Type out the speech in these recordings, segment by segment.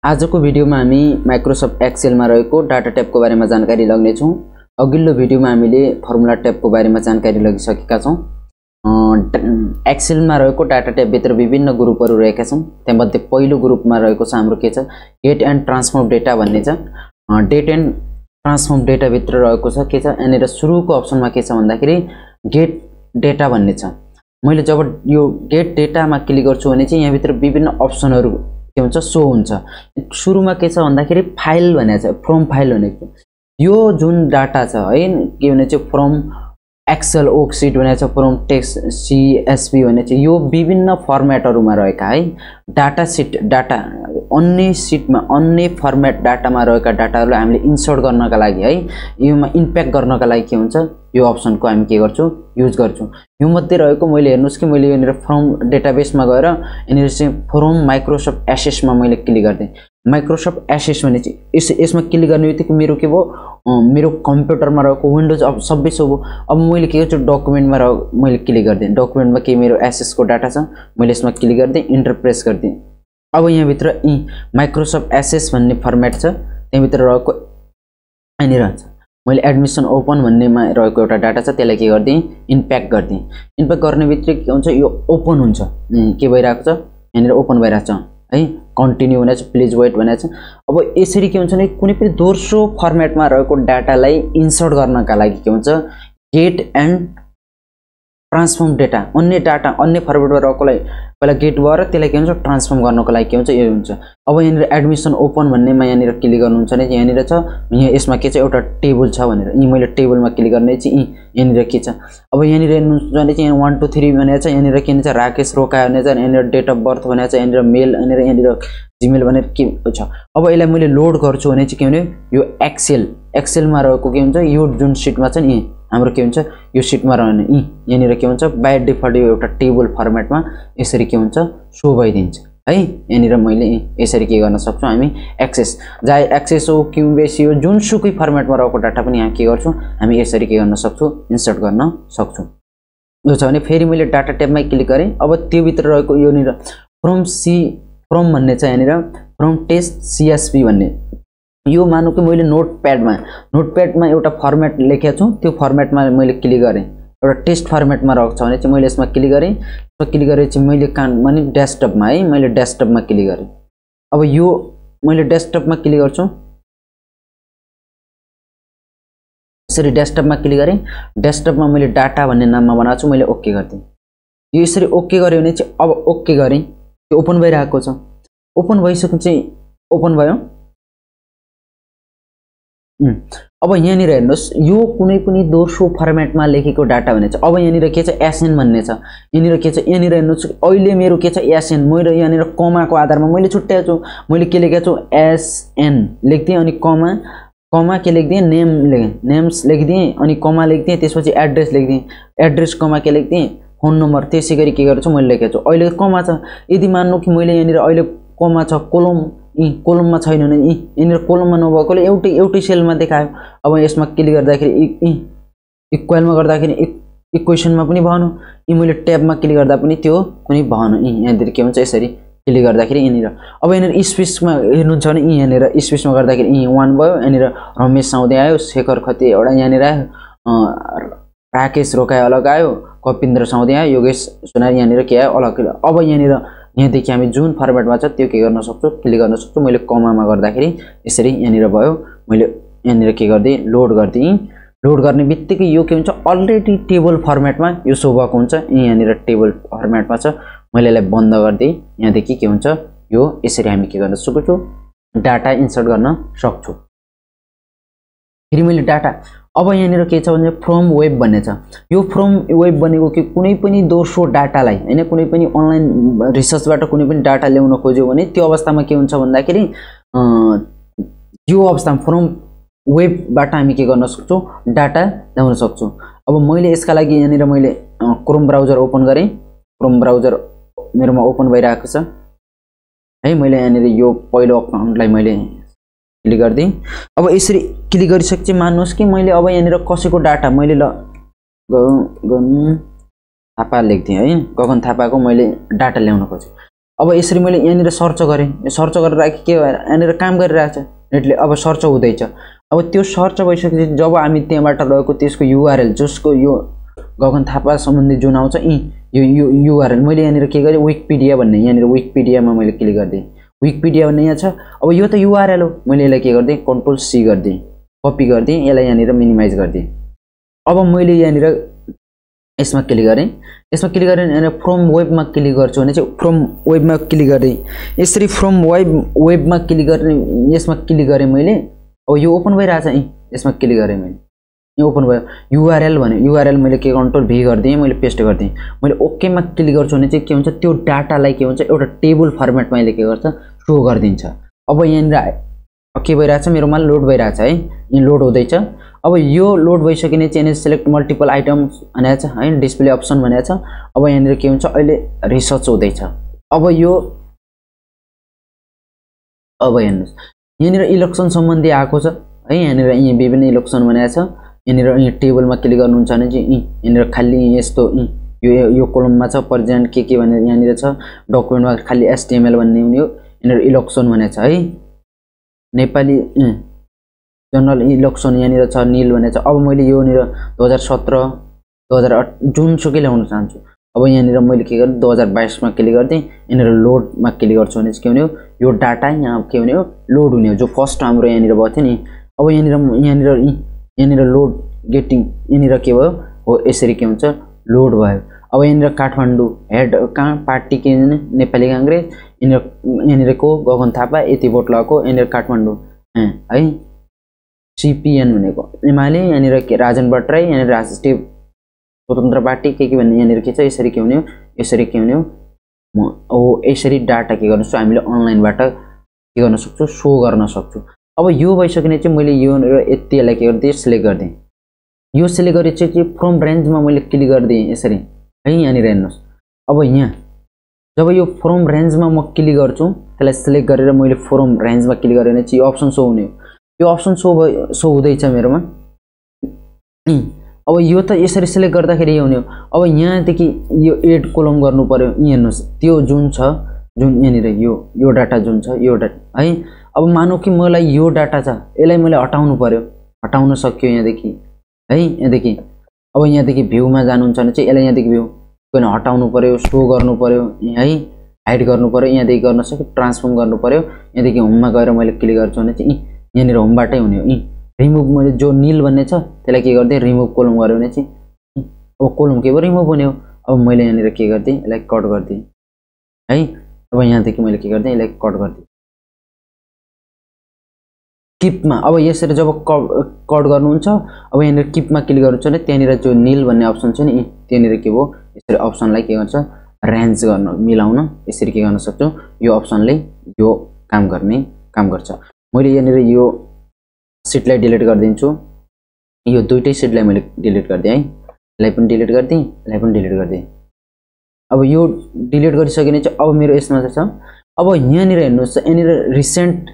आजको भिडियोमा हामी माइक्रोसफ्ट एक्सेलमा रहेको डाटा ट्याबको बारेमा जानकारी लाग्नेछौँ। अघिल्लो भिडियोमा हामीले फर्मुला ट्याबको बारेमा जानकारी लगिसकेका छौँ। एक्सेलमा रहेको डाटा ट्याबभित्र विभिन्न ग्रुपहरू रहेका छन्। त्यसमध्ये पहिलो ग्रुपमा रहेको छ हाम्रो के छ, गेट एन्ड ट्रान्सफर्म डेटा भन्ने छ। डेट एन्ड ट्रान्सफर्म डेटा भित्र रहेको छ के छ, यहाँनिर सुरुको अप्सनमा के छ भन्दाखेरि गेट डेटा भन्ने छ। मैले जब यो गेट डेटामा क्लिक गर्छु भने चाहिँ यहाँभित्र विभिन्न अप्सनहरू के हुन्छ, सो हुन्छ। सुरुमा के छ भन्दाखेरि फाइल भनेको छ, फ्रम फाइल भनेको छ। यो जुन डाटा छ है, के भने चाहिँ फ्रम एक्सेल वर्कसिट भनेको छ, फ्रम टेक्स्ट सीएसवी भनेको छ। यो विभिन्न फर्मेटहरुमा रहेका है डाटा सिट, डाटा अन्य सिटमा अन्य फर्मेट डाटामा रहेका डाटाहरुलाई हामीले इन्सर्ट गर्नका लागि है, योमा इम्प्याक्ट गर्नका लागि के हुन्छ, यो अप्सनको हामी के गर्छौं, युज गर्छौं। यो मध्ये रहेको मैले हेर्नुस् कि मैले यहाँनिर फ्रम डेटाबेसमा गएर यहाँनिर चाहिँ फ्रम माइक्रोसफ्ट एसेसमा मैले क्लिक गर्दै। माइक्रोसफ्ट एसेस भने चाहिँ यसमा क्लिक गर्नेबित्तिकै मेरो के भयो, मेरो कम्प्युटरमा रहेको विन्डोज अब सबै सो भयो। अब मैले के गर्छु, डकुमेन्टमा मैले क्लिक गर्दै। डकुमेन्टमा के मेरो एसेसको डाटा छ, मैले यसमा क्लिक गर्दै इन्टर प्रेस गर्दै। अब यहाँ भित्र माइक्रोसफ्ट एसेस भन्ने फर्मेट छ, त्यहाँ भित्र रहेको यहाँनिर छ। मैले एडमिसन ओपन भन्नेमा रहेको एउटा डाटा छ, त्यसलाई के गर्दै, इम्प्याक्ट गर्दै। इम्प्याक्ट गर्नेबित्तिकै के हुन्छ, यो ओपन हुन्छ। के भइरहेको छ, यहाँनिर ओपन भइरहेको छ है। कन्टिन्यू भनेको छ, प्लिज वेट भनेको छ। अब यसरी के हुन्छ भने कुनै पनि दोस्रो फर्मेटमा रहेको डाटालाई इन्सर्ट गर्नका लागि के हुन्छ, गेट एन्ड ट्रान्सफर्म डेटा, अन्य डाटा अन्य फर्मेटमा रहेकोलाई पहिला गेट भएर त्यसलाई के हुन्छ, ट्रान्सफर्म गर्नको लागि के हुन्छ, यो हुन्छ। अब यहाँनिर एडमिसन ओपन भन्नेमा यहाँनिर क्लिक गर्नुहुन्छ भने यहाँनिर छ, यहाँ यसमा के छ, एउटा टेबल छ भनेर। मैले टेबलमा क्लिक गर्ने चाहिँ यहाँनिर के छ। अब यहाँनिर हेर्नुहुन्छ भने चाहिँ 1 2 3 भनेको छ। यहाँनिर के भन्छ, राकेश रोका भनेको छ। यहाँनिर डेट अफ बर्थ भनेको छ। यहाँनिर मेल, यहाँनिर जीमेल भनेर के छ। अब यसलाई मैले लोड गर्छु भने चाहिँ के भने, यो एक्सेलमा रहेको के हुन्छ, यो जुन सिटमा छ नि हाम्रो के हुन्छ, यो सिटमा रहने यहाँनिर के हुन्छ, बाइ डिफल्ट यो एउटा टेबल फर्मेटमा यसरी के हुन्छ, सो भइदिन्छ है। यहाँनिर मैले यसरी के गर्न सक्छु, हामी एक्सेस, जहाँ एक्सेस हो, क्युबेसी हो, जुनसुकै फर्मेटमा रहेको डाटा पनि यहाँ के गर्छौँ, हामी यसरी के गर्न सक्छौँ, इन्सर्ट गर्न सक्छौँ। यो छ भने फेरि मैले डाटा ट्याबमै क्लिक गरेँ। अब त्यो भित्र रहेको योनिर फ्रम भन्ने छ, यहाँनिर फ्रम टेस्ट सीएसवी भन्ने। यो मानौँ कि मैले नोटप्याडमा एउटा फर्मेट लेखेको छु, त्यो फर्मेटमा मैले क्लिक गरेँ। एउटा टेस्ट फर्मेटमा रहेको छ भने चाहिँ मैले यसमा क्लिक गरेँ। क्लिक गरेपछि मैले माने डेस्कटपमा है, मैले डेस्कटपमा क्लिक गरेँ। अब यो मैले डेस्कटपमा क्लिक गर्छु, यसरी डेस्कटपमा क्लिक गरेँ। डेस्कटपमा मैले डाटा भन्ने नाममा बनाएको छु, मैले ओके गरिदिएँ। यो यसरी ओके गऱ्यो भने चाहिँ अब ओके गरेँ, त्यो ओपन भइरहेको छ। ओपन भइसकेपछि चाहिँ ओपन भयो। अब यहाँनिर हेर्नुहोस्, यो कुनै पनि दोस्रो फर्मेटमा लेखेको डाटा भने छ। अब यहाँनिर के छ, एसएन भन्ने छ। यहाँनिर के छ, यहाँनिर हेर्नुहोस्, अहिले मेरो के छ, एसएन। मैले यहाँनिर कमाको आधारमा मैले छुट्याएको छु। मैले के लेखेको छु, एसएन लेख्दिएँ, अनि कमा के लेख्दिएँ, नेम्स लेख्दिएँ, अनि कमा लेख्दिएँ, त्यसपछि एड्रेस लेख्दिएँ, एड्रेस कमा के लेख्दिएँ, फोन नम्बर। त्यसै गरी के गर्छु, मैले लेखेको छु। अहिले कमा छ। यदि मान्नु कि मैले यहाँनिर अहिले कमा छ, कोलममा छैन भने यहाँनिर कोलममा नभएकोले एउटै सेलमा देखायो। अब यसमा क्लिक गर्दाखेरि इक्वलमा गर्दाखेरि इक्वेसनमा पनि भएन, मैले ट्याबमा क्लिक गर्दा पनि त्यो कुनै भएन। यहाँनिर के हुन्छ, यसरी क्लिक गर्दाखेरि यहाँनिर। अब यहाँनिर स्पेसमा हेर्नुहुन्छ भने यहाँनिर स्पेसमा गर्दाखेरि 1 भयो। यहाँनिर रमेश साउदे आयो, शेखर खती एउटा यहाँनिर आयो, राकेश रोकाए अलग आयो, कपिन्द्र साउदे आयो, योगेश सुनार यहाँनिर के आयो, अलग। अब यहाँनिर यहाँदेखि हामी जुन फर्मेटमा छ त्यो के गर्न सक्छौँ, क्लिक गर्न सक्छौँ। मैले कमामा गर्दाखेरि यसरी यहाँनिर भयो। मैले यहाँनिर के गर्दै, लोड गर्दै। लोड गर्ने बित्तिकै यो के हुन्छ, अलरेडी टेबल फर्मेटमा यो सो भएको हुन्छ। यहाँनिर टेबल फर्मेटमा छ। मैले यसलाई बन्द गर्दै। यहाँदेखि के हुन्छ, यो यसरी हामी के गर्न सक्छौँ, डाटा इन्सर्ट गर्न सक्छौँ। फेरि मैले डाटा, अब यहाँनिर के छ भने फ्रम वेब भन्ने छ। यो फ्रम वेब भनेको कि कुनै पनि दोस्रो डाटालाई हैन, कुनै पनि अनलाइन रिसर्चबाट कुनै पनि डाटा ल्याउन खोज्यो भने त्यो अवस्थामा के हुन्छ भन्दाखेरि यो अवस्थामा फ्रम वेबबाट हामी के गर्न सक्छौँ, डाटा ल्याउन सक्छौँ। अब मैले यसका लागि यहाँनिर मैले क्रोम ब्राउजर ओपन गरेँ। क्रोम ब्राउजर मेरोमा ओपन भइरहेको छ है। मैले यहाँनिर यो पहिलो अकाउन्टलाई मैले क्लिक गर्दिएँ। अब यसरी क्लिक गरिसकेपछि मान्नुहोस् कि मैले अब यहाँनिर कसैको डाटा मैले गगन थापा लेख्दिएँ है। गगन थापाको मैले डाटा ल्याउन खोजेँ। अब यसरी मैले यहाँनिर सर्च गरेँ, सर्च गरेर राखेँ, के भएर यहाँनिर काम गरिरहेछ नेटले। अब सर्च हुँदैछ। अब त्यो सर्च भइसकेपछि जब हामी त्यहाँबाट रहेको त्यसको युआरएल जसको यो गगन थापा सम्बन्धी जुन आउँछ यो युआरएल मैले यहाँनिर के गरेँ, विकिपीडिया भन्ने, यहाँनिर विकिपीडियामा मैले क्लिक गरिदिएँ। विकिपीडिया भन्ने यहाँ छ। अब यो त युआरएल हो, मैले यसलाई के गरिदिएँ, कन्ट्रोल सी गरिदिएँ, कपी गरिदिएँ, यसलाई यहाँनिर मिनिमाइज गरिदिएँ। अब मैले यहाँनिर यसमा क्लिक गरेँ, यसमा क्लिक गरेँ यहाँनिर फ्रम वेबमा क्लिक गर्छु भने चाहिँ फ्रम वेबमा क्लिक गरेँ। यसरी फ्रम वेबमा क्लिक गर्ने, यसमा क्लिक गरेँ मैले। अब यो ओपन भइरहेछ, यसमा क्लिक गरेँ मैले, यो ओपन भयो। युआरएल भने युआरएल मैले के कन्ट्रोल भी गरिदिएँ, मैले पेस्ट गरिदिएँ। मैले ओकेमा क्लिक गर्छु भने चाहिँ के हुन्छ, त्यो डाटालाई के हुन्छ, एउटा टेबल फर्मेटमा अहिले के गर्छ, सो गरिदिन्छ। अब यहाँनिर के भइरहेछ, मेरोमा लोड भइरहेछ है, यहाँ लोड हुँदैछ। अब यो लोड भइसकिने चाहिँ सेलेक्ट मल्टिपल आइटम्स भनेको छ है, डिस्प्ले अप्सन भनेको छ। अब यहाँनिर के हुन्छ, अहिले रिसर्च हुँदैछ। अब यो अब हेर्नुहोस्, यहाँनिर इलेक्सन सम्बन्धी आएको छ है, यहाँनिर यहाँ विभिन्न इलेक्सन भनेको छ। यहाँनिर यहाँ टेबलमा क्लिक गर्नुहुन्छ भने चाहिँ यहाँनिर खालि यस्तो यो कोलममा छ प्रेजेन्ट के भनेर यहाँनिर छ। डकुमेन्टमा खालि एचटीएमएल भन्ने हुने हो। यहाँनिर इलेक्सन भनेको छ है, नेपाली जनरल इलेक्सन यहाँनिर छ, निल भनेको छ। अब मैले योनिर 2017 2008 जुनसुकै ल्याउन चाहन्छु। अब यहाँनिर मैले के गरेँ, 2022 मा क्लिक गरिदिएँ। यहाँनिर लोडमा क्लिक गर्छु भने चाहिँ के हुने हो, यो डाटा यहाँ के हुने हो, लोड हुने हो, जो फर्स्ट हाम्रो यहाँनिर भयो थियो नि। अब यहाँनिर लोड गेटिङ यहाँनिर के भयो हो, यसरी के हुन्छ, लोड भयो। अब यहाँनिर काठमाडौँ हेड कहाँ पार्टी के नेपाली काङ्ग्रेस, यहाँनिरको गगन थापा यति भोट लगाएको, यहाँनिर काठमाडौँ है सीपीएन भनेको एमाले, यहाँनिर के राजन भट्टराई, यहाँनिर राष्ट्रिय स्वतन्त्र पार्टी के भन्ने यहाँनिर के छ, यसरी के हुने हो, यसरी के हुने हो। यसरी डाटा के गर्न सक्छु, हामीले अनलाइनबाट के गर्न सक्छु, सो गर्न सक्छु। अब यो भइसकिने चाहिँ मैले यो यतिलाई के गरिदिएँ, सिलेक्ट गरिदिएँ। यो सिलेक्ट गरे चाहिँ फ्रम रेन्जमा मैले क्लिक गरिदिएँ यसरी है, यहाँनिर हेर्नुहोस्। अब यहाँ जब यो फ्रम रेन्जमा म क्लिक गर्छु, त्यसलाई सिलेक्ट गरेर मैले फ्रम रेन्जमा क्लिक गरेर चाहिँ यो अप्सन सो हुने हो। यो अप्सन सो हुँदैछ मेरोमा। अब यो त यसरी सिलेक्ट गर्दाखेरि यो हुने हो। अब यहाँदेखि यो एड कोलम गर्नु पर्यो, यहाँ हेर्नुहोस् त्यो जुन छ, जुन यहाँनिर यो डाटा जुन छ, यो डाटा है। अब मानौ कि मलाई यो डाटा छ, यसलाई मैले हटाउनु पर्यो, हटाउन सक्यो यहाँदेखि है, यहाँदेखि। अब यहाँदेखि भ्यूमा जानुहुन्छ भने चाहिँ यसलाई यहाँदेखि भ्यू किन हटाउनु पर्यो, सो गर्नु पर्यो है, हाइड गर्नु पर्यो, यहाँदेखि गर्न सक्यो, ट्रान्सफर्म गर्नु पर्यो। यहाँदेखि होममा गएर मैले क्लिक गर्छु भने चाहिँ यहाँनिर होमबाटै हुने हो। रिमुभ मैले जो निल भन्ने छ त्यसलाई के गरिदिएँ, रिमुभ कोलम गऱ्यो भने चाहिँ अब कोलम के भयो, रिमुभ हुने हो। अब मैले यहाँनिर के गरिदिएँ, यसलाई कट गरिदिएँ है। अब यहाँदेखि मैले के गरिदिएँ, यसलाई कट गरिदिएँ किपमा। अब यसरी जब कट गर्नुहुन्छ, अब यहाँनिर किपमा क्लिक गर्नुहुन्छ भने त्यहाँनिर जो निल भन्ने अप्सन छ नि, त्यहाँनिर के भयो, यसरी अप्सनलाई के गर्छ, रेन्ज गर्न मिलाउन यसरी के गर्न सक्छु, यो अप्सनले यो काम गर्छ। मैले यहाँनिर यो सिटलाई डिलिट गरिदिन्छु, यो दुईटै सिटलाई मैले डिलिट गरिदिएँ है, यसलाई पनि डिलिट गरिदिएँ, यसलाई पनि डिलिट गरिदिएँ। अब यो डिलिट गरिसकिने चाहिँ अब मेरो यसमा छ। अब यहाँनिर हेर्नुहोस्, यहाँनिर रिसेन्ट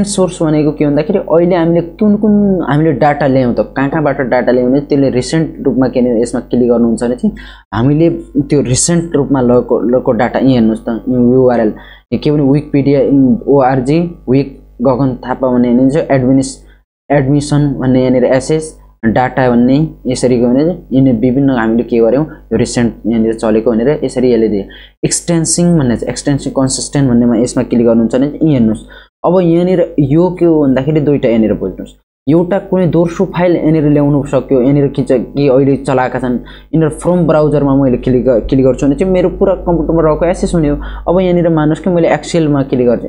सोर्स भनेको के भन्दाखेरि अहिले हामीले कुन हामीले डाटा ल्यायौँ त, कहाँबाट डाटा ल्याउने, त्यसले रिसेन्ट रूपमा के यसमा क्लिक गर्नुहुन्छ भने चाहिँ हामीले त्यो रिसेन्ट रूपमा लगेको डाटा यहाँ हेर्नुहोस् त, युआरएल के भने विकिपीडिया ORG विक गगन थापा भन्ने चाहिँ एडमिसन भन्ने यहाँनिर एसएस डाटा भन्ने यसरी गयो भने यिनी विभिन्न हामीले के गर्यौँ, यो रिसेन्ट यहाँनिर चलेको भनेर यसरी यसले दिए। एक्सटेन्सिङ भन्ने चाहिँ एक्सटेन्सिङ कन्सिस्टेन्ट भन्नेमा यसमा क्लिक गर्नुहुन्छ भने यी हेर्नुहोस्। अब यहाँनिर यो के हो भन्दाखेरि दुईवटा यहाँनिर बुझ्नुहोस्, एउटा कुनै दोस्रो फाइल यहाँनिर ल्याउनु सक्यो, यहाँनिर के अहिले चलाएका छन्, यहाँनिर फ्रम ब्राउजरमा मैले क्लिक गर्छु भने चाहिँ मेरो पुरा कम्प्युटरमा रहेको एसेस हुने हो। अब यहाँनिर मानुस् कि मैले एक्सेलमा क्लिक गर्छु,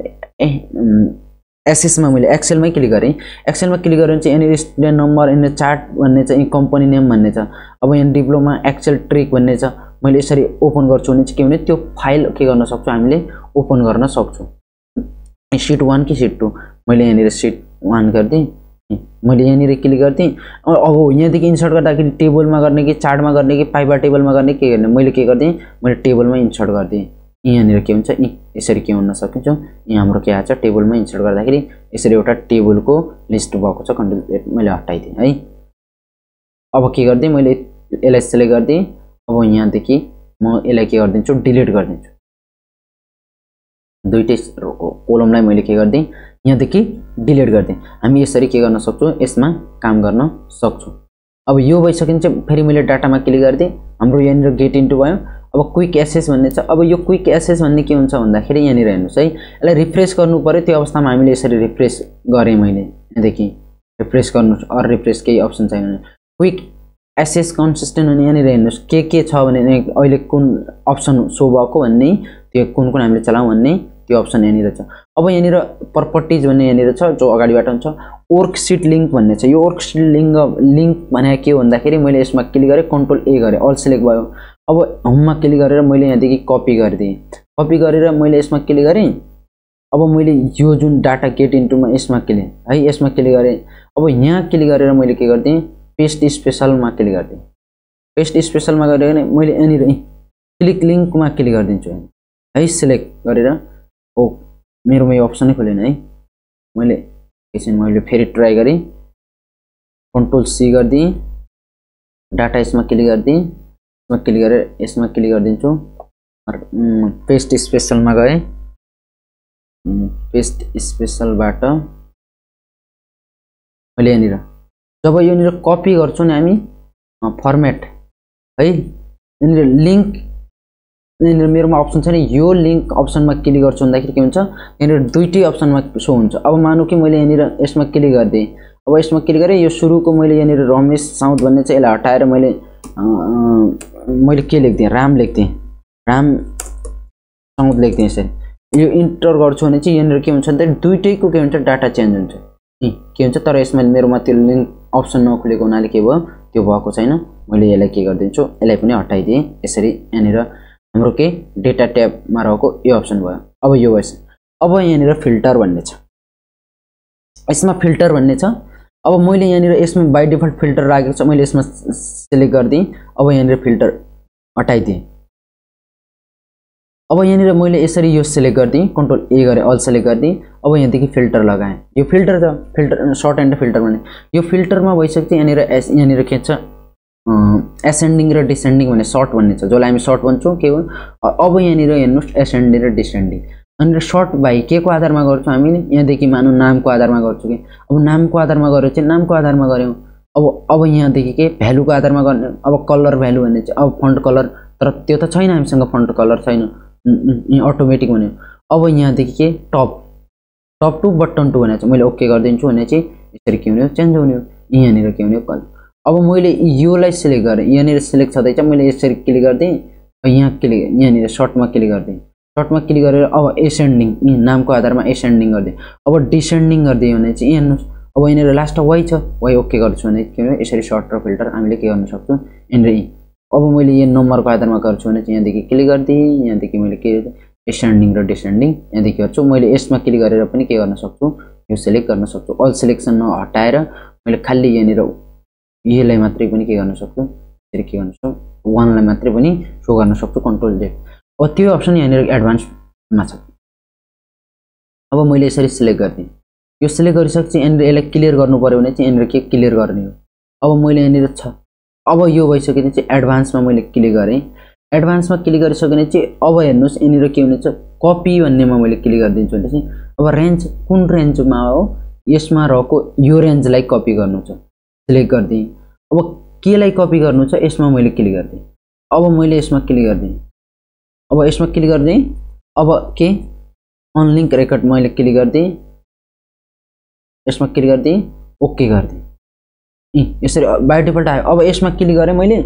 एसएसमा मैले एक्सेलमै क्लिक गरेँ, एक्सेलमा क्लिक गरेर चाहिँ यहाँनिर स्टुडेन्ट नम्बर, यहाँनिर चार्ट भन्ने छ, कम्पनी नेम भन्ने छ। अब यहाँ डिप्लोमा एक्सेल ट्रिक भन्ने छ, मैले यसरी ओपन गर्छु भने चाहिँ के हुने, त्यो फाइल के गर्न सक्छौँ, हामीले ओपन गर्न सक्छौँ। सिट 1 कि सिट 2, मैले यहाँनिर सिट 1 गरिदिएँ, मैले यहाँनिर क्लिक गरिदिएँ। अब यहाँदेखि इन्सर्ट गर्दाखेरि टेबलमा गर्ने कि चार्टमा गर्ने कि पाइपर टेबलमा गर्ने के गर्ने, मैले के गरिदिएँ, मैले टेबलमा इन्सर्ट गरिदिएँ। यहाँनिर के हुन्छ, यसरी के हुन सकिन्छ, यहाँ हाम्रो के आछ, टेबलमा इन्सर्ट गर्दाखेरि यसरी एउटा टेबलको लिस्ट भएको छ, कन्ट्रोल मैले हटाइदिएँ है। अब के गरिदिएँ, मैले यसलाई सिलेक्ट गरिदिएँ। अब यहाँदेखि म यसलाई के गरिदिन्छु, डिलिट गरिदिन्छु। दुईटै कोलमलाई मैले के गर्दिएँ यहाँदेखि डिलिट गरिदिएँ। हामी यसरी के गर्न सक्छौँ यसमा काम गर्न सक्छौँ। अब यो भइसकिन्छ फेरि मैले डाटामा क्लिक गरिदिएँ हाम्रो यहाँनिर गेट इन्टु भयो। अब क्विक एक्सेस भन्ने छ। अब यो क्विक एक्सेस भन्ने के हुन्छ भन्दाखेरि यहाँनिर हेर्नुहोस् है यसलाई रिफ्रेस गर्नु पर्यो। त्यो अवस्थामा हामीले यसरी रिफ्रेस गरेँ मैले यहाँदेखि रिफ्रेस गर्नु अर रिफ्रेस केही अप्सन छैन भने क्विक एक्सेस कन्सिस्टेन्ट भने यहाँनिर हेर्नुहोस् के छ भने अहिले कुन अप्सन सो भएको भन्ने त्यो कुन हामीले चलाउँ भन्ने त्यो अप्सन यहाँनिर छ। अब यहाँनिर प्रपर्टिज भन्ने यहाँनिर छ जो अगाडिबाट हुन्छ। वर्कसिट लिङ्क भन्ने छ। यो वर्कसिट लिङ्क भने के हो भन्दाखेरि मैले यसमा क्लिक गरेँ कन्ट्रोल ए गरेँ अल सिलेक्ट भयो। अब होममा क्लिक गरेर मैले यहाँदेखि कपी गरिदिएँ। कपी गरेर मैले यसमा क्लिक गरेँ। अब मैले यो जुन डाटा गेट इन्टुमा यसमा क्लिक है यसमा क्लिक गरेँ। अब यहाँ क्लिक गरेर मैले के गरिदिएँ पेस्ट स्पेसलमा क्लिक गरिदिएँ। पेस्ट स्पेसलमा गरेर मैले यहाँनिर क्लिक लिङ्कमा क्लिक गरिदिन्छु है सिलेक्ट गरेर। ओ मेरोमा यो अप्सनै खोलेन है मैले एकछिन मैले फेरि ट्राई गरेँ कन्ट्रोल सी गरिदिएँ डाटा यसमा क्लिक गरिदिएँ यसमा क्लिक गरेर यसमा क्लिक गरिदिन्छु। पेस्ट स्पेसलमा गएँ पेस्ट स्पेसलबाट मैले यहाँनिर जब यहाँनिर कपी गर्छु नि हामी फर्मेट है यहाँनिर लिङ्क यहाँनिर मेरोमा अप्सन छ नि यो लिङ्क अप्सनमा क्लिक गर्छु भन्दाखेरि के हुन्छ यहाँनिर दुईटै अप्सनमा सो हुन्छ। अब मानौँ कि मैले यहाँनिर यसमा क्लिक गरिदिएँ। अब यसमा क्लिक गरेँ यो सुरुको मैले यहाँनिर रमेश साउद भन्ने चाहिँ यसलाई हटाएर मैले के लेख्दिएँ राम लेख्दिएँ राम साउद लेख्दिएँ। यसरी यो इन्टर गर्छु भने चाहिँ यहाँनिर के हुन्छ भन्दाखेरि दुईटैको के हुन्छ डाटा चेन्ज हुन्छ के हुन्छ। तर यसमा मेरोमा त्यो लिङ्क अप्सन नखुलेको हुनाले के भयो त्यो भएको छैन। मैले यसलाई के गरिदिन्छु यसलाई पनि हटाइदिएँ। यसरी यहाँनिर हाम्रो के डेटा ट्याबमा रहेको यो अप्सन भयो। अब यो भएछ। अब यहाँनिर फिल्टर भन्ने छ। यसमा फिल्टर भन्ने छ। अब मैले यहाँनिर यसमा बाई डिफल्ट फिल्टर राखेको छ मैले यसमा सिलेक्ट गरिदिएँ। अब यहाँनिर फिल्टर हटाइदिएँ। अब यहाँनिर मैले यसरी यो सिलेक्ट गरिदिएँ कन्ट्रोल ए गरेँ अल सिलेक्ट गरिदिएँ। अब यहाँदेखि फिल्टर लगाएँ। यो फिल्टर छ फिल्टर सर्ट एन्ड फिल्टर भन्ने यो फिल्टरमा भइसकेपछि यहाँनिर के छ एसेन्डिङ र डिसेन्डिङ भन्ने सर्ट भन्ने छ जसलाई हामी सर्ट भन्छौँ के हो। अब यहाँनिर हेर्नुहोस् एसेन्डिङ र डिसेन्डिङ अनि सर्ट बाई के को आधारमा गर्छौँ हामीले यहाँदेखि मानौँ नामको आधारमा गर्छौँ कि अब नामको आधारमा गरेर चाहिँ नामको आधारमा गऱ्यौँ। अब यहाँदेखि के भ्यालुको आधारमा गर्ने अब कलर भ्यालु भन्ने चाहिँ अब फन्ट कलर तर त्यो त छैन हामीसँग फन्ट कलर छैन अटोमेटिक भन्यो। अब यहाँदेखि के टप टु बटन टु भनेको चाहिँ मैले ओके गरिदिन्छु भने चाहिँ यसरी के हुने चेन्ज हुने हो यहाँनिर के हुने कलर। अब मैले योलाई सिलेक्ट गरेँ यहाँनिर सिलेक्ट छँदैछ मैले यसरी क्लिक गरिदिएँ यहाँ क्लिक यहाँनिर सर्टमा क्लिक गरिदिएँ। सर्टमा क्लिक गरेर अब एसेन्डिङ नामको आधारमा एसेन्डिङ गरिदिएँ। अब डिसेन्डिङ गरिदिएँ भने चाहिँ हेर्नुहोस् अब यहाँनिर लास्ट वाइ छ वाइ ओके गर्छु भने के हो यसरी सर्ट र फिल्टर हामीले के गर्न सक्छौँ यहाँनिर। अब मैले यो नम्बरको आधारमा गर्छु भने चाहिँ यहाँदेखि क्लिक गरिदिएँ यहाँदेखि मैले के एसेन्डिङ र डिसेन्डिङ यहाँदेखि गर्छु। मैले यसमा क्लिक गरेर पनि के गर्न सक्छु यो सिलेक्ट गर्न सक्छु। अल सिलेक्सन नहटाएर मैले खालि यहाँनिर यसलाई मात्रै पनि के गर्न सक्छु यसरी के गर्न सक्छु वानलाई मात्रै पनि सो गर्न सक्छु कन्ट्रोल जेड। अब त्यो अप्सन यहाँनिर एडभान्समा छ। अब मैले यसरी सिलेक्ट गरिदिएँ यो सिलेक्ट गरिसकेपछि यहाँनिर यसलाई क्लियर गर्नु पऱ्यो भने चाहिँ यहाँनिर के क्लियर गर्ने हो। अब मैले यहाँनिर छ अब यो भइसकेपछि चाहिँ एडभान्समा मैले क्लिक गरेँ। एडभान्समा क्लिक गरिसक्यो भने चाहिँ अब हेर्नुहोस् यहाँनिर के हुनेछ कपी भन्नेमा मैले क्लिक गरिदिन्छु भने चाहिँ अब रेन्ज कुन रेन्जमा हो यसमा रहेको यो रेन्जलाई कपी गर्नु छ सिलेक्ट गरिदिएँ। अब केलाई कपी गर्नु छ यसमा मैले क्लिक गरिदिएँ। अब मैले यसमा क्लिक गरिदिएँ। अब यसमा क्लिक गरिदिएँ। अब के अनलिङ्क रेकर्ड मैले क्लिक गरिदिएँ यसमा क्लिक गरिदिएँ ओके गरिदिएँ यसरी बाई डिफल्ट आयो। अब यसमा क्लिक गरेँ मैले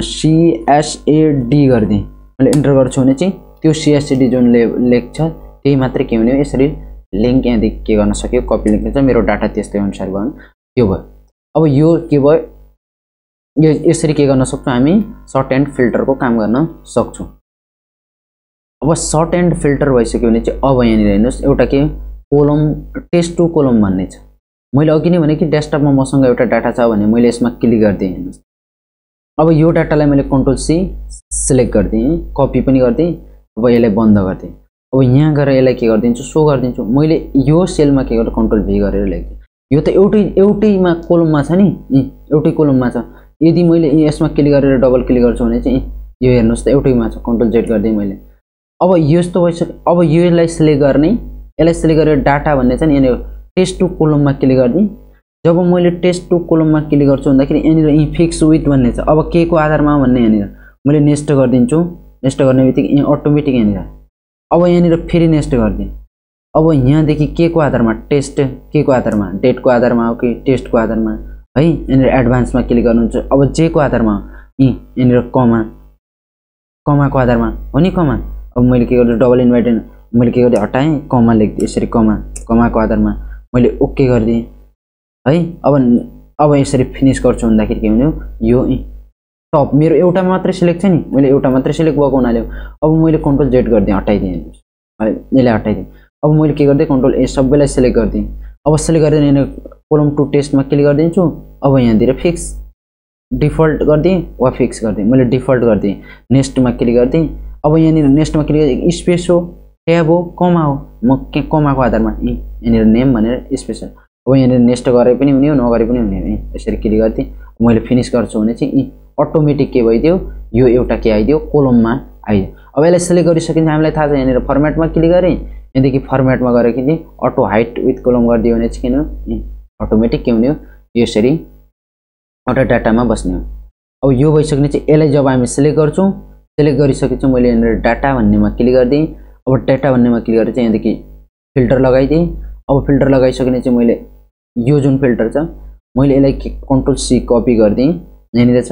CSAD गरिदिएँ मैले इन्टर गर्छु भने चाहिँ त्यो CSAD जुन लेख्छ त्यही मात्रै के हुने हो यसरी लिङ्क यहाँदेखि के गर्न सक्यो कपी लिङ्क हुन्छ मेरो डाटा त्यस्तै अनुसार भयो त्यो भयो। अब यो के भयो यसरी के गर्न सक्छौँ हामी सर्ट एन्ड फिल्टरको काम गर्न सक्छौँ। अब सर्ट एन्ड फिल्टर भइसक्यो भने चाहिँ अब यहाँनिर हेर्नुहोस् एउटा के कोलम टेस्ट टु कोलम भन्ने छ। मैले अघि नै भने कि डेस्कटपमा मसँग एउटा डाटा छ भने मैले यसमा क्लिक गरिदिएँ हेर्नुहोस्। अब यो डाटालाई मैले कन्ट्रोल सी सिलेक्ट गरिदिएँ कपी पनि गरिदिएँ। अब यसलाई बन्द गरिदिएँ। अब यहाँ गएर यसलाई के गरिदिन्छु सो गरिदिन्छु। मैले यो सेलमा के गरेर कन्ट्रोल भी गरेर लेख्दिएँ। यो त एउटैमा कोलममा छ नि एउटै कोलममा छ। यदि मैले यसमा क्लिक गरेर डबल क्लिक गर्छु भने चाहिँ यो हेर्नुहोस् त एउटैमा छ कन्ट्रोल जेड गरिदिएँ मैले। अब यस्तो भइसक्यो। अब यसलाई सिलेक्ट गर्ने, यसलाई सिलेक्ट गरेर डाटा भन्ने छ नि यहाँनिर टेस्ट टु कोलममा क्लिक गरिदिएँ। जब मैले टेस्ट टु कोलममा क्लिक गर्छु भन्दाखेरि यहाँनिर यी फिक्स विथ भन्ने छ। अब के को आधारमा भन्ने यहाँनिर मैले नेक्स्ट गरिदिन्छु। नेक्स्ट गर्ने बित्तिकै यहाँ अटोमेटिक यहाँनिर अब यहाँनिर फेरि नेक्स्ट गरिदिएँ। अब यहाँदेखि के को आधारमा टेस्ट के को आधारमा डेटको आधारमा हो कि टेस्टको आधारमा है यहाँनिर एडभान्समा क्लिक गर्नुहुन्छ। अब जे को आधारमा यहाँनिर कमाको आधारमा हो नि कमा। अब मैले के गर्छु डबल इन्भाइटेड मैले के गरेँ हटाएँ कमा लेख्दिएँ यसरी कमाको आधारमा मैले ओके गरिदिएँ है। अब यसरी फिनिस गर्छु भन्दाखेरि के हुने हो यो टप मेरो एउटा मात्रै सिलेक्ट छ नि मैले एउटा मात्रै सिलेक्ट भएको हुनाले अब मैले कन्ट्रोल जेड गरिदिएँ हटाइदिएँ है यसलाई हटाइदिएँ। अब मैले के गरिदिएँ कन्ट्रोल ए सबैलाई सिलेक्ट गरिदिएँ। अब सिलेक्ट गरेर यहाँनिर कोलम टु टेस्टमा क्लिक गरिदिन्छु। अब यहाँतिर फिक्स डिफल्ट गरिदिएँ वा फिक्स गरिदिएँ मैले डिफल्ट गरिदिएँ। नेक्स्टमा क्लिक गरिदिएँ। अब यहाँनिर नेक्स्टमा क्लिक गरिदिएँ स्पेस हो ट्याब हो कमा हो म के कमाको आधारमा यहाँनिर नेम भनेर स्पेसल। अब यहाँनिर नेक्स्ट गरे पनि हुने हो नगरे पनि हुने हो यसरी क्लिक गरिदिएँ। मैले फिनिस गर्छु भने चाहिँ अटोमेटिक के भइदियो यो एउटा के आइदियो कोलममा आइदियो। अब यसलाई सिलेक्ट गरिसकिन्छ हामीलाई थाहा छ यहाँनिर फर्मेटमा क्लिक गरेँ यहाँदेखि फर्मेटमा गएर किन अटो हाइट विथ कोलम गरिदियो भने चाहिँ किन अटोमेटिक के हुने हो यसरी एउटा डाटामा बस्ने हो। अब यो भइसक्ने चाहिँ यसलाई जब हामी सिलेक्ट गर्छौँ सिलेक्ट गरिसकेपछि मैले यहाँनिर डाटा भन्नेमा क्लिक गरिदिएँ। अब डाटा भन्नेमा क्लिक गरेर चाहिँ यहाँदेखि फिल्टर लगाइदिएँ। अब फिल्टर लगाइसक्ने चाहिँ मैले यो जुन फिल्टर छ मैले यसलाई कन्ट्रोल सी कपी गरिदिएँ यहाँनिर छ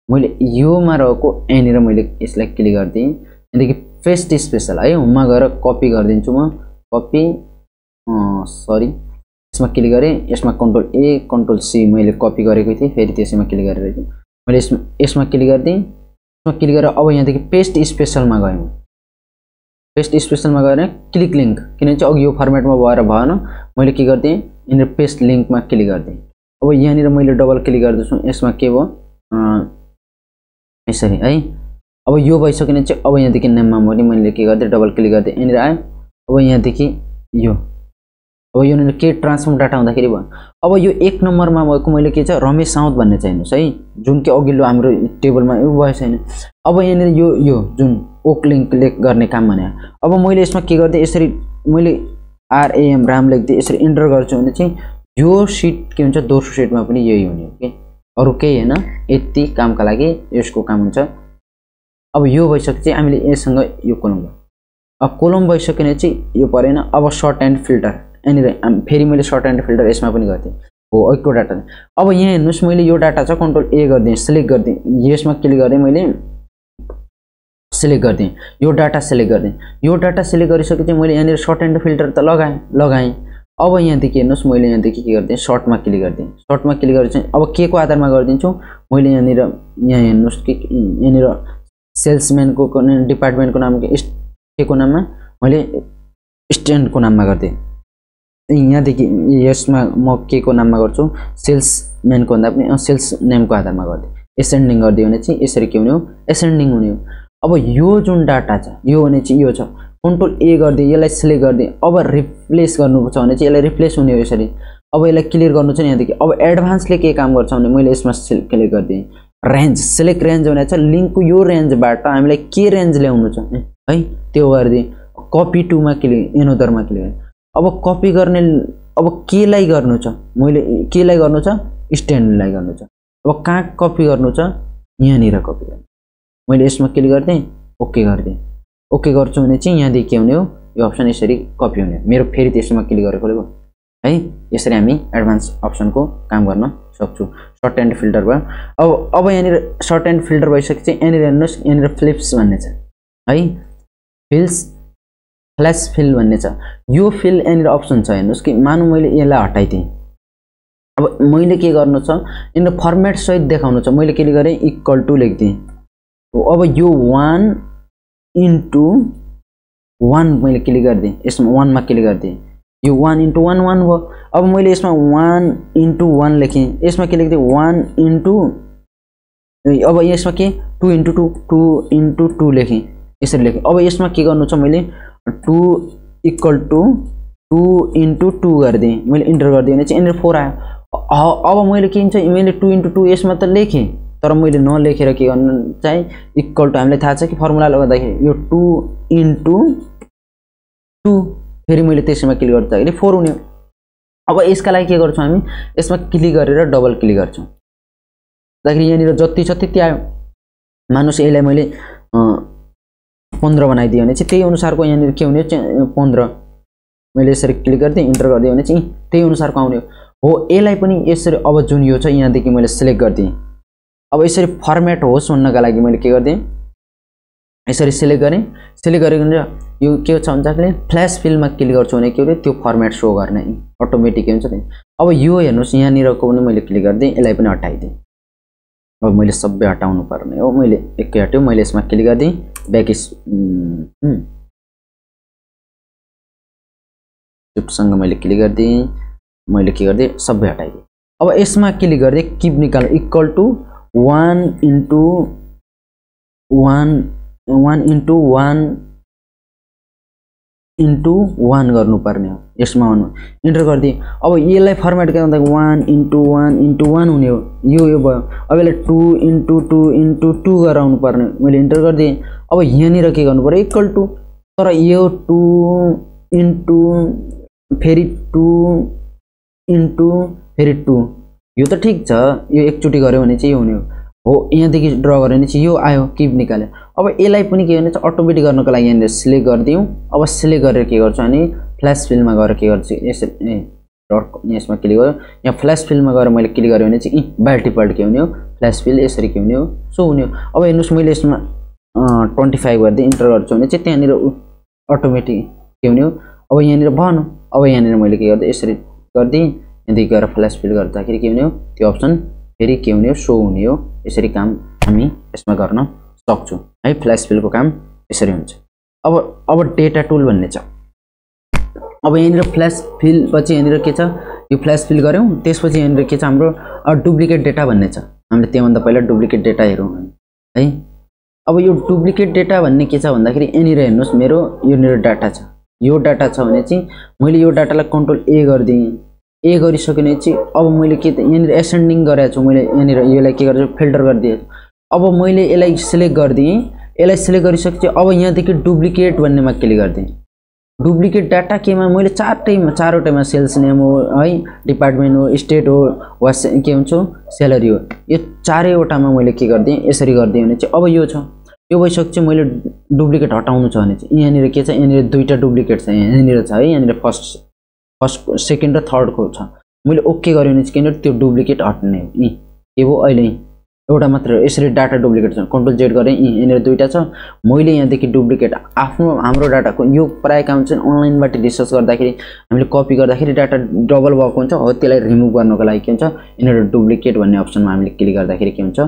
मैले योमा रहेको यहाँनिर मैले यसलाई क्लिक गरिदिएँ। यहाँदेखि पेस्ट स्पेसल है होममा गएर कपी गरिदिन्छु म कपी सरी यसमा क्लिक गरेँ यसमा कन्ट्रोल ए कन्ट्रोल सी मैले कपी गरेको थिएँ फेरि त्यसैमा क्लिक गरेर मैले यसमा क्लिक गरिदिएँ। यसमा क्लिक गरेर अब यहाँदेखि पेस्ट स्पेसलमा गएँ पेस्ट स्पेसलमा गएर क्लिक लिङ्क किनभने चाहिँ अघि यो फर्मेटमा भएर भएन मैले के गरिदिएँ यहाँनिर पेस्ट लिङ्कमा क्लिक गरिदिएँ। अब यहाँनिर मैले डबल क्लिक गर्दैछु यसमा के भयो यसरी है। अब यो भइसक्ने चाहिँ अब यहाँदेखि नेममा मैले के गरिदिएँ डबल क्लिक गरिदिएँ यहाँनिर आयो। अब यहाँदेखि यो अब यो के ट्रान्सफर्म डाटा हुँदाखेरि भयो। अब यो एक नम्बरमा भएको मैले के छ रमेश साउद भन्ने चाहिँ हेर्नुहोस् है जुन कि अघिल्लो हाम्रो टेबलमा यो भयो छैन। अब यहाँनिर यो जुन ओक लिङ्क गर्ने काम भने अब मैले यसमा के गरिदिएँ यसरी मैले आरएएम राम लेख्दिएँ यसरी इन्टर गर्छु भने चाहिँ यो सिट के हुन्छ दोस्रो सिटमा पनि यही हुने हो कि अरू केही होइन यति कामका लागि यसको काम हुन्छ। अब यो भइसकेपछि हामीले यससँग यो कोलम भयो। अब कोलम भइसक्यो चाहिँ यो परेन। अब सर्ट एन्ड फिल्टर यहाँनिर फेरि मैले सर्ट एन्ड फिल्टर यसमा पनि गर्थेँ हो अर्को डाटा। अब यहाँ हेर्नुहोस् मैले यो डाटा छ कन्ट्रोल ए गरिदिएँ सिलेक्ट गरिदिएँ यसमा क्लिक गरेँ मैले सिलेक्ट गरिदिएँ यो डाटा सिलेक्ट गरिदिएँ। यो डाटा सिलेक्ट गरिसकेपछि मैले यहाँनिर सर्ट एन्ड फिल्टर त लगाएँ। अब यहाँदेखि हेर्नुहोस् मैले यहाँदेखि के गरिदिएँ सर्टमा क्लिक गरिदिएँ। सर्टमा क्लिक गरेर चाहिँ अब के को आधारमा गरिदिन्छु मैले यहाँनिर यहाँ हेर्नुहोस् कि यहाँनिर सेल्सम्यानको डिपार्टमेन्टको नाम के को नाममा मैले स्ट्यान्डको नाममा गरिदिएँ। यहाँदेखि यसमा म के को नाममा गर्छु सेल्सम्यानको भन्दा पनि सेल्स नेमको आधारमा गरिदिएँ। एसेन्डिङ गरिदियो भने चाहिँ यसरी के हुने हो एसेन्डिङ हुने हो। अब यो जुन डाटा छ यो भने चाहिँ यो छ कन्ट्रोल ए गरिदिएँ यसलाई सिलेक्ट गरिदिएँ। अब रिप्लेस गर्नु छ भने चाहिँ यसलाई रिप्लेस हुने हो यसरी। अब यसलाई क्लियर गर्नु छ नि यहाँदेखि। अब एडभान्सले के काम गर्छ भने मैले यसमा क्लिक गरिदिएँ रेन्ज सिलेक्ट रेन्ज भने चाहिँ लिङ्कको यो रेन्जबाट हामीलाई के रेन्ज ल्याउनु छ है त्यो गरिदिएँ। कपी टुमा क्लिक एनोदरमा क्लिक गरेँ। अब कपी गर्ने अब केलाई गर्नु छ मैले केलाई गर्नु छ स्ट्यान्डलाई गर्नु छ। अब कहाँ कपी गर्नु छ यहाँनिर कपी गर्नु मैले यसमा क्लिक गरिदिएँ ओके गरिदिएँ। ओके गर्छु भने चाहिँ यहाँदेखि के हुने हो यो अप्सन यसरी कपी हुने मेरो फेरि त्यसमा क्लिक गरेकोले भयो है। यसरी हामी एडभान्स अप्सनको काम गर्न सक्छौँ सर्ट एन्ड फिल्टर भयो। अब यहाँनिर सर्ट एन्ड फिल्टर भइसकेपछि यहाँनिर हेर्नुहोस् यहाँनिर फ्लिप्स भन्ने छ है फिल्स फ्ल्यास फिल भन्ने छ। यो फिल यहाँनिर अप्सन छ हेर्नुहोस् कि मानु मैले यसलाई हटाइदिएँ। अब मैले के गर्नु छ यहाँनिर फर्मेट सहित देखाउनु छ मैले के गरेँ इक्वल टु लेखिदिएँ। अब यो 1:1 मैले क्लिक गरिदिएँ यसमा 1 मा क्लिक गरिदिएँ यो 1:1 1 भयो। अब मैले यसमा 1:1 लेखेँ यसमा के लेखिदिएँ 1 अब यसमा के 2:2 2:2 लेखेँ यसरी लेखेँ। अब यसमा के गर्नु छ मैले 2 = 2:2 गरिदिएँ मैले इन्टर गरिदिएँ भने चाहिँ यहाँनिर 4 आयो। अब मैले के हुन्छ मैले 2:2 यसमा त लेखेँ तर मैले नलेखेर के गर्नु चाहिँ इक्वल टु हामीलाई थाहा छ कि फर्मुला लगाउँदाखेरि यो 2 इन्टु 2 फेरि मैले त्यसैमा क्लिक गर्दाखेरि 4 हुने। अब यसका लागि के गर्छौँ हामी यसमा क्लिक गरेर डबल क्लिक गर्छौँदाखेरि यहाँनिर जति छ त्यति आयो। मानुस यसलाई मैले 15 बनाइदिएँ भने चाहिँ त्यही अनुसारको यहाँनिर के हुने 15 मैले यसरी क्लिक गरिदिएँ इन्टर गरिदिएँ भने चाहिँ त्यही अनुसारको आउने हो। यसलाई पनि यसरी अब जुन यो छ यहाँदेखि मैले सिलेक्ट गरिदिएँ। अब यसरी फर्मेट होस् भन्नका लागि मैले के गरिदिएँ यसरी सिलेक्ट गरेँ। सिलेक्ट गरेर यो के छ भन्दाखेरि फ्ल्यास फिलमा क्लिक गर्छु भने के हो त्यो फर्मेट सो गर्ने अटोमेटिक हुन्छ नि। अब यो हेर्नुहोस् यहाँनिरको पनि मैले क्लिक गरिदिएँ यसलाई पनि हटाइदिएँ। अब मैले सबै हटाउनु पर्ने हो मैले एकै हट्यो मैले यसमा क्लिक गरिदिएँ ब्याक सँग मैले क्लिक गरिदिएँ मैले के गरिदिएँ सबै हटाइदिएँ। अब यसमा क्लिक गरिदिएँ किप निकाल इक्वल टु 1 इन्टु 1 गर्नुपर्ने हो। यसमा इन्टर गरिदिएँ। अब यसलाई फर्मेट गर्दा 1 इन्टु 1 इन्टु 1 हुने हो यो भयो। अब यसलाई 2 इन्टु 2 इन्टु 2 गराउनु पर्ने मैले इन्टर गरिदिएँ। अब यहाँनिर के गर्नु पर्यो इक्वल टु तर यो 2 इन्टु फेरि 2 इन्टु फेरि 2 यो त ठिक छ यो एकचोटि गऱ्यो भने चाहिँ यो हुने हो। यहाँदेखि ड्र गऱ्यो भने चाहिँ यो आयो किप निकाल्यो। अब यसलाई पनि के भने चाहिँ अटोमेटिक गर्नको लागि यहाँनिर सिलेक्ट गरिदिउँ। अब सिलेक्ट गरेर के गर्छु अनि फ्ल्यास फिलमा गएर के गर्छु यसरी यसमा क्लिक गर्यो यहाँ फ्ल्यास फिलमा गएर मैले क्लिक गरेँ भने चाहिँ बाइ डिफल्ट के हुने हो फ्ल्यास फिल यसरी के हुने हो सो हुने हो। अब हेर्नुहोस् मैले यसमा 25 गरिदिएँ इन्टर गर्छु भने चाहिँ त्यहाँनिर अटोमेटिक के हुने हो। अब यहाँनिर भनौँ अब यहाँनिर मैले के गर्दै यसरी गरिदिएँ यहाँदेखि गएर फ्ल्यास फिल गर्दाखेरि के हुने हो त्यो अप्सन फेरि के हुने हो सो हुने हो। यसरी काम हामी यसमा गर्न सक्छौँ है। फ्ल्यास फिलको काम यसरी हुन्छ। अब डेटा टुल भन्ने छ। अब यहाँनिर फ्ल्यास फिल पछि यहाँनिर के छ यो फ्ल्यास फिल गऱ्यौँ त्यसपछि यहाँनिर के छ हाम्रो डुप्लिकेट डेटा भन्ने छ। हामीले त्योभन्दा पहिला डुप्लिकेट डेटा हेरौँ है। अब यो डुप्लिकेट डेटा भन्ने के छ भन्दाखेरि यहाँनिर हेर्नुहोस् मेरो योनिर डाटा छ यो डाटा छ भने चाहिँ मैले यो डाटालाई कन्ट्रोल ए गरिदिएँ। ए गरिसक्यो भने चाहिँ अब मैले के यहाँनिर एसेन्डिङ गरेको छु मैले यहाँनिर यसलाई के गर्छु फिल्टर गरिदिएँ। अब मैले यसलाई सिलेक्ट गरिदिएँ यसलाई सिलेक्ट गरिसकेपछि अब यहाँदेखि डुप्लिकेट भन्नेमा क्लिक गरिदिएँ। डुप्लिकेट डाटा केमा मैले चारवटैमा सेल्स नेम हो है डिपार्टमेन्ट हो स्टेट हो वा के हुन्छ स्यालेरी हो यो चारैवटामा मैले के गरिदिएँ यसरी गरिदिएँ भने चाहिँ अब यो छ यो भइसकेपछि मैले डुप्लिकेट हटाउनु छ भने चाहिँ यहाँनिर के छ यहाँनिर दुईटा डुप्लिकेट छ यहाँनिर छ है यहाँनिर फर्स्ट सेकेन्ड र थर्डको छ। मैले ओके गरेँ भने चाहिँ त्यो डुप्लिकेट हट्ने के हो अहिले एउटा मात्र यसरी डाटा डुप्लिकेट छ कन्ट्रोल जेड गरेँ यहाँनिर दुईटा छ। मैले यहाँदेखि डुप्लिकेट आफ्नो हाम्रो डाटाको यो प्रायः काम चाहिँ अनलाइनबाट रिसर्च गर्दाखेरि हामीले कपी गर्दाखेरि डाटा डबल भएको हुन्छ हो त्यसलाई रिमुभ गर्नको लागि के हुन्छ यहाँनिर डुप्लिकेट भन्ने अप्सनमा हामीले क्लिक गर्दाखेरि के हुन्छ